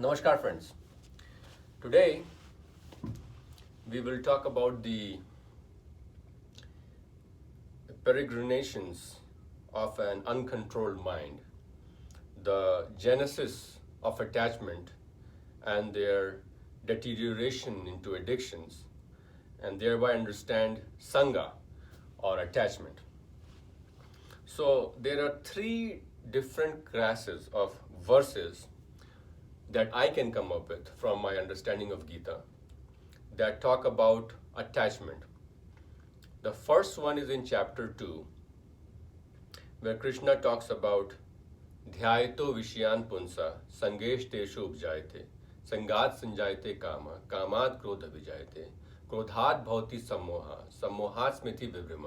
Namaskar, friends. Today we will talk about the peregrinations of an uncontrolled mind, the genesis of attachment and their deterioration into addictions, and thereby understand Sangha or attachment. So, there are three different classes of verses that I can come up with from my understanding of Gita that talk about attachment. The first one is in chapter 2, where Krishna talks about ध्यायतो विषयान पुंसा संगेश तेषु उपजायते संगात संजायते काम कामात क्रोध विजायते क्रोधात भवति सम्मोह सम्मोहात स्मृति विभ्रम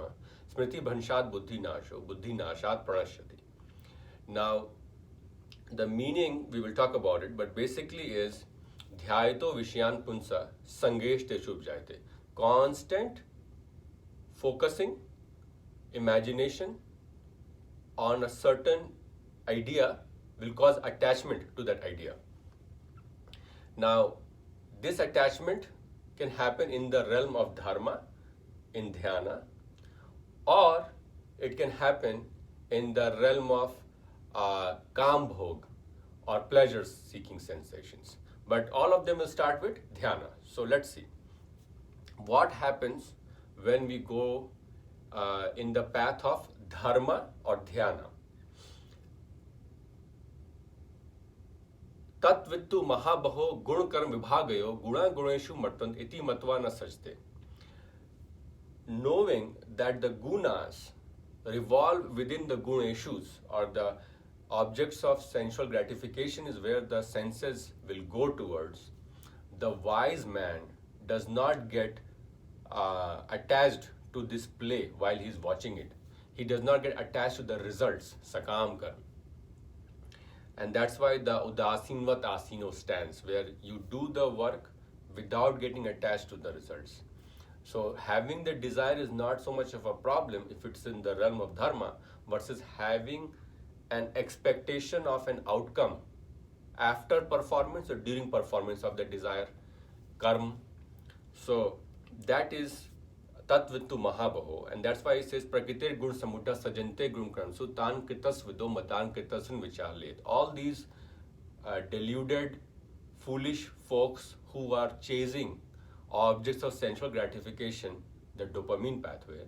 स्मृति भंशात बुद्धिनाशो बुद्धिनाशात प्रणश्यति. Now, the meaning we will talk about it, but basically is ध्यायतो विषयान पुंसा संगेश तेषु उपजायते. Constant focusing, imagination on a certain idea will cause attachment to that idea. Now, this attachment can happen in the realm of dharma, in dhyana, or it can happen in the realm of kam bhog or pleasure seeking sensations. But all of them will start with dhyana. So let's see what happens when we go in the path of dharma or dhyana. तत्वित्तु महाबहो गुण कर्म विभागयो गुणा गुणेषु मर्तन्त इति मत्वा न सजते. Knowing that the gunas revolve within the guneshus or the objects of sensual gratification is where the senses will go towards, the wise man does not get attached to this play while he's watching it. He does not get attached to the results, sakam karma. And that's why the udasinvat asino stands, where you do the work without getting attached to the results. So having the desire is not so much of a problem if it's in the realm of dharma versus having an expectation of an outcome after performance or during performance of the desire, karma. So that is tatvittu mahabaho, and that's why it says prakritir gun samuddha sajante gun kransu tan kritas vido matan kritasun vicharlet. All these deluded, foolish folks who are chasing objects of sensual gratification, the dopamine pathway,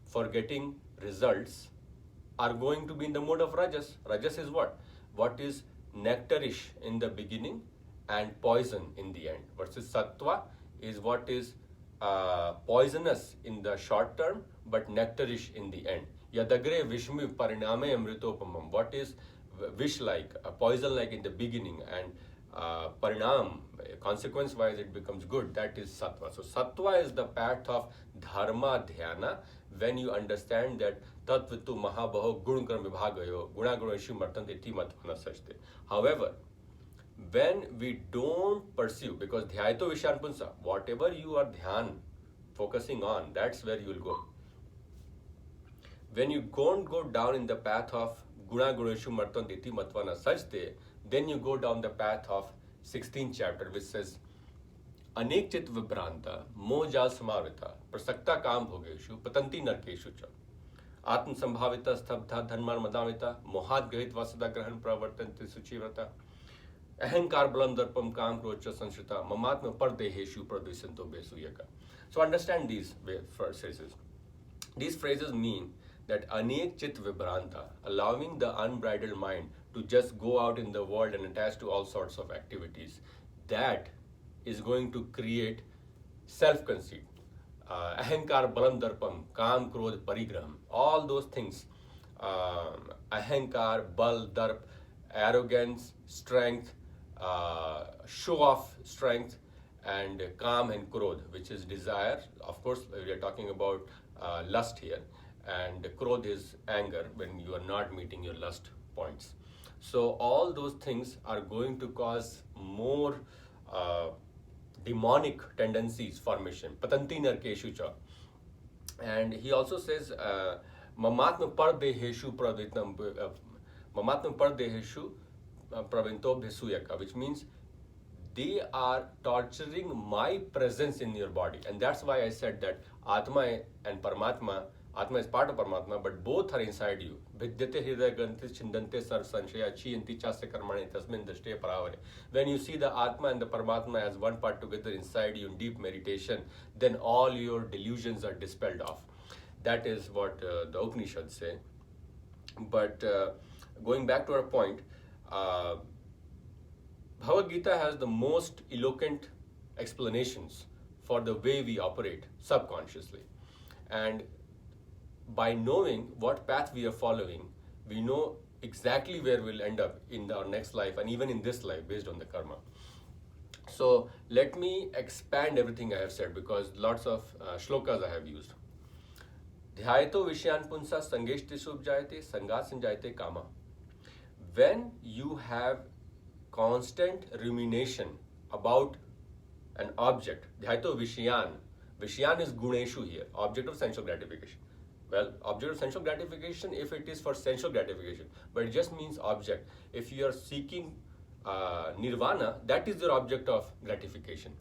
for getting results, are going to be in the mode of rajas. Rajas is what? What is nectarish in the beginning and poison in the end. Versus sattva is what is poisonous in the short term but nectarish in the end. Yadagre vishmi pariname amritopamam. What is wish like, poison like in the beginning, and parinam, consequence wise it becomes good, that is sattva. So sattva is the path of dharma dhyana, when you understand that tatvitu mahabaho gun karma vibhagayo guna guneshu martante iti matvana sajte. However, when we don't pursue, because dhyaito vishan punsa, whatever you are dhyan focusing on, that's where you will go. When you don't go down in the path of guna guneshu martan iti matvana sajte, then you go down the path of 16th chapter, which says अनेक चित विभ्रांता मोह जाल समाविता प्रसक्ता काम भोगेशु पतंती नरकेशु च आत्म संभाविता स्तब्धा धर्मार मदामिता मोहात गहित वसदा ग्रहण प्रवर्तन्ते सुचिव्रता अहंकार बलम दर्पम काम क्रोध च संश्रिता ममात्म परदेहेषु प्रदिशंतो बेसुयका. So understand these phrases. These phrases mean that anek chit vibranta, allowing the unbridled mind to just go out in the world and attach to all sorts of activities, that is going to create self-conceit. Ahankar balam darpam, kam krodh parigraham, all those things, ahankar, bal, darp, arrogance, strength, show off strength, and kam and krodh, which is desire. Of course, we are talking about lust here, and krodh is anger when you are not meeting your lust points. So all those things are going to cause more demonic tendencies formation. Patanti narkeshu cha. And he also says, mamatma pardeheshu pravitam mamatma pardeheshu pravintobhyasuyaka, which means they are torturing my presence in your body. And that's why I said that Atma and Paramatma, Atma is part of Paramatma, but both are inside you. Vidyate hridaya granthi chindante sarv sanshaya chiyanti chasya karmani tasmin drishte paravare. When you see the Atma and the Paramatma as one part together inside you in deep meditation, then all your delusions are dispelled off. That is what the Upanishads say. But going back to our point, Bhagavad Gita has the most eloquent explanations for the way we operate subconsciously. And by knowing what path we are following, we know exactly where we'll end up in our next life and even in this life based on the karma. So let me expand everything I have said because lots of shlokas I have used. Dhyayato Vishyan Punsa Sangeshti Subjayate Sangat Sanjayate Kama. When you have constant rumination about an object, Dhyayato Vishyan, Vishyan is Guneshu here, object of sensual gratification. Well, object of sensual gratification if it is for sensual gratification, but it just means object. If you are seeking nirvana, that is your object of gratification.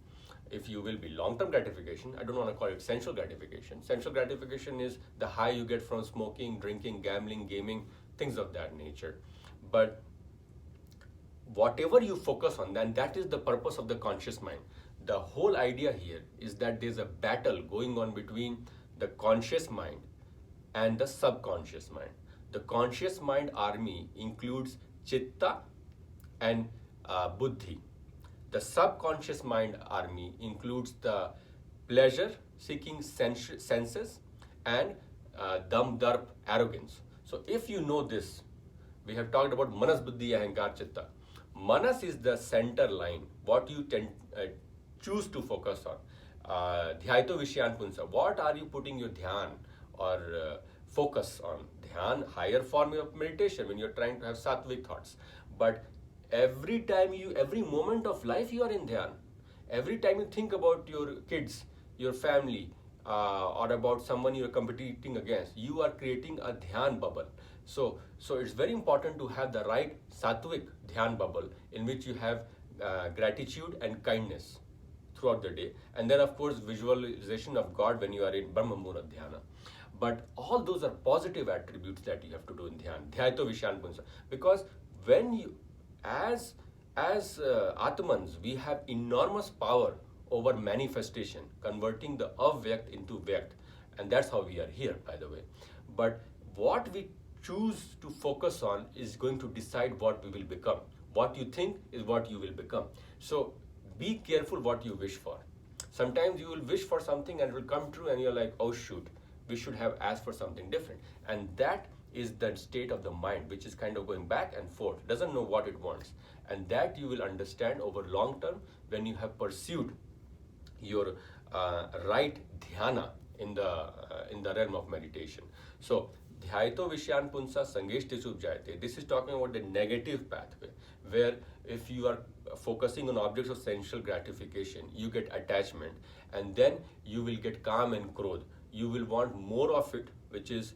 If you will be long-term gratification, I don't want to call it sensual gratification. Sensual gratification is the high you get from smoking, drinking, gambling, gaming, things of that nature. But whatever you focus on, then that is the purpose of the conscious mind. The whole idea here is that there's a battle going on between the conscious mind and the subconscious mind. The conscious mind army includes chitta and buddhi. The subconscious mind army includes the pleasure seeking senses and dam darp arrogance. So if you know this, we have talked about manas buddhi ahankar chitta. Manas is the center line, what you choose to focus on. Dhyayato Vishyan Punsa, what are you putting your dhyan or focus on? Dhyan, higher form of meditation when you're trying to have sattvic thoughts. But every moment of life you are in dhyan. Every time you think about your kids, your family, or about someone you are competing against, you are creating a dhyan bubble. So it's very important to have the right sattvic dhyan bubble in which you have gratitude and kindness throughout the day. And then of course visualization of God when you are in Brahma Muhurta Dhyana. But all those are positive attributes that you have to do in dhyan. Dhyayato Vishyan Punsa. Because when you, as Atmans, we have enormous power over manifestation, converting the avyakt into vyakt. And that's how we are here, by the way. But what we choose to focus on is going to decide what we will become. What you think is what you will become. So be careful what you wish for. Sometimes you will wish for something and it will come true and you're like, oh shoot, we should have asked for something different. And that is the state of the mind, which is kind of going back and forth, doesn't know what it wants. And that you will understand over long term when you have pursued your right dhyana in the realm of meditation. So, Dhyayato Vishyan Punsa Sangeshti Subjayate. This is talking about the negative pathway, where if you are focusing on objects of sensual gratification, you get attachment, and then you will get calm and krodh. You will want more of it, which is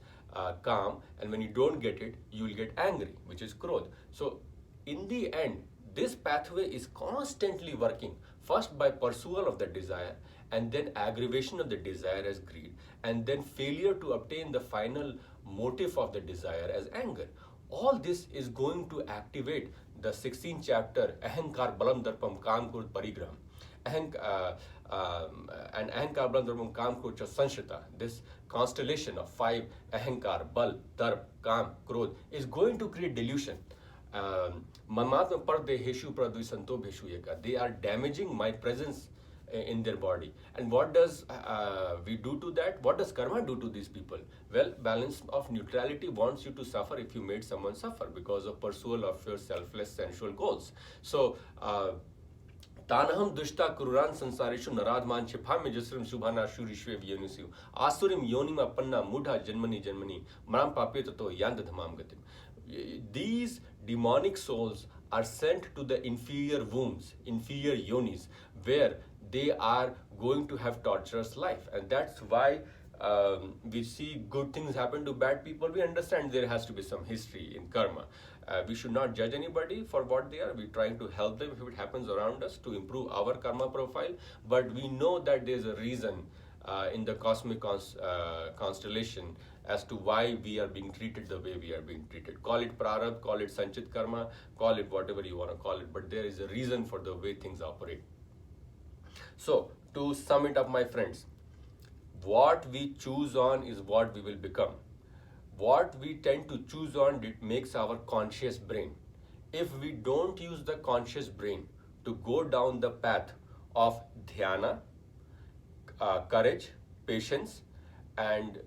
calm, and when you don't get it, you will get angry, which is krodh. So, in the end, this pathway is constantly working, first by pursual of the desire, and then aggravation of the desire as greed, and then failure to obtain the final motive of the desire as anger. All this is going to activate the 16th chapter, Ahankar Balam Darpam Kam Krodh Parigraham. And Ahankar Balam Darpam Kam Krodh Sanshrita, this constellation of 5 Ahankar, Bal, Darp, Kam, Krodh is going to create delusion. Mamatma Pardeheshu Pradvisanto Bheshu Yeka. They are damaging my presence in their body. And what does we do to that? What does karma do to these people? Well, balance of neutrality wants you to suffer if you made someone suffer because of pursuit of your selfless sensual goals. So, Tanaham dushta kururan sansarishu naradman chipam jasrim subhana shurishve vyonisiu asurim yonima panna mudha janmani maram papetato yandadhamam gatim. These demonic souls are sent to the inferior wombs, inferior yonis, where they are going to have torturous life. And that's why we see good things happen to bad people. We understand there has to be some history in karma. We should not judge anybody for what they are. We're trying to help them if it happens around us to improve our karma profile. But we know that there's a reason in the cosmic constellation as to why we are being treated the way we are being treated. Call it prarabdha, call it sanchit karma, call it whatever you want to call it, but there is a reason for the way things operate. So, to sum it up, my friends, what we choose on is what we will become. What we tend to choose on, it makes our conscious brain. If we don't use the conscious brain to go down the path of dhyana, courage, patience, and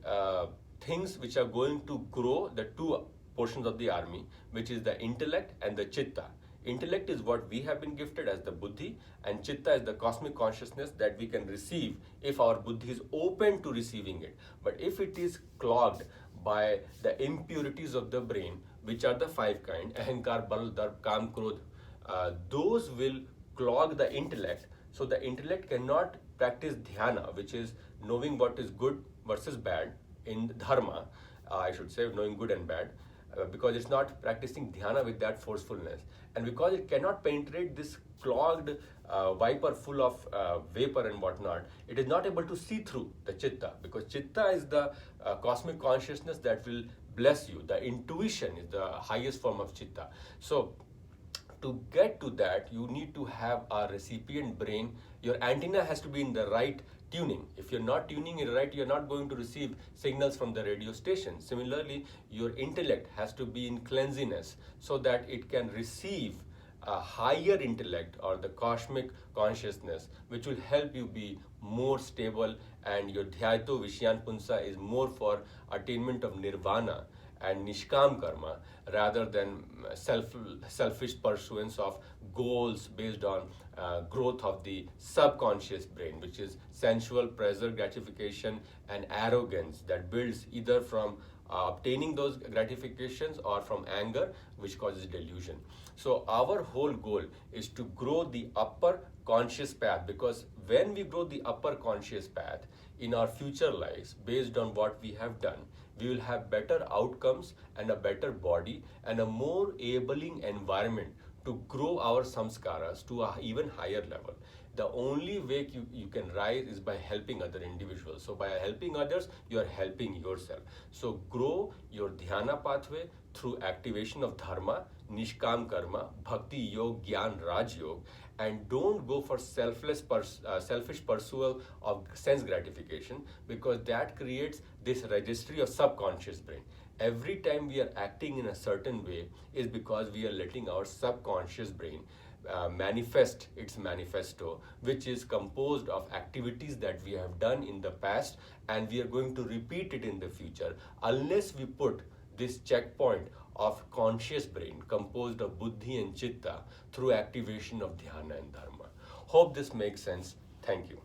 things which are going to grow the two portions of the army, which is the intellect and the chitta. Intellect is what we have been gifted as the buddhi, and chitta is the cosmic consciousness that we can receive if our buddhi is open to receiving it. But if it is clogged by the impurities of the brain, which are the five kind, ahankar, bal, darp, kam, krodh, those will clog the intellect. So the intellect cannot practice dhyana, which is knowing what is good versus bad in dharma, I should say, knowing good and bad, because it's not practicing dhyana with that forcefulness. And because it cannot penetrate this clogged viper full of vapor and whatnot, it is not able to see through the chitta, because chitta is the cosmic consciousness that will bless you. The intuition is the highest form of chitta. So to get to that, you need to have a recipient brain. Your antenna has to be in the right tuning. If you're not tuning it right, you're not going to receive signals from the radio station. Similarly, your intellect has to be in cleanliness so that it can receive a higher intellect or the cosmic consciousness, which will help you be more stable, and your dhyato vishyan punsa is more for attainment of nirvana and nishkam karma rather than selfish pursuance of goals based on growth of the subconscious brain, which is sensual pleasure gratification and arrogance that builds either from obtaining those gratifications or from anger, which causes delusion. So our whole goal is to grow the upper conscious path, because when we grow the upper conscious path in our future lives based on what we have done, we will have better outcomes and a better body and a more enabling environment to grow our samskaras to an even higher level. The only way you can rise is by helping other individuals. So by helping others, you are helping yourself. So grow your dhyana pathway through activation of dharma, nishkam karma, bhakti yoga, gyan, raj yoga, and don't go for selfish pursuit of sense gratification, because that creates this registry of subconscious brain. Every time we are acting in a certain way is because we are letting our subconscious brain manifest its manifesto, which is composed of activities that we have done in the past and we are going to repeat it in the future, unless we put this checkpoint of conscious brain composed of buddhi and chitta through activation of dhyana and dharma. Hope this makes sense. Thank you.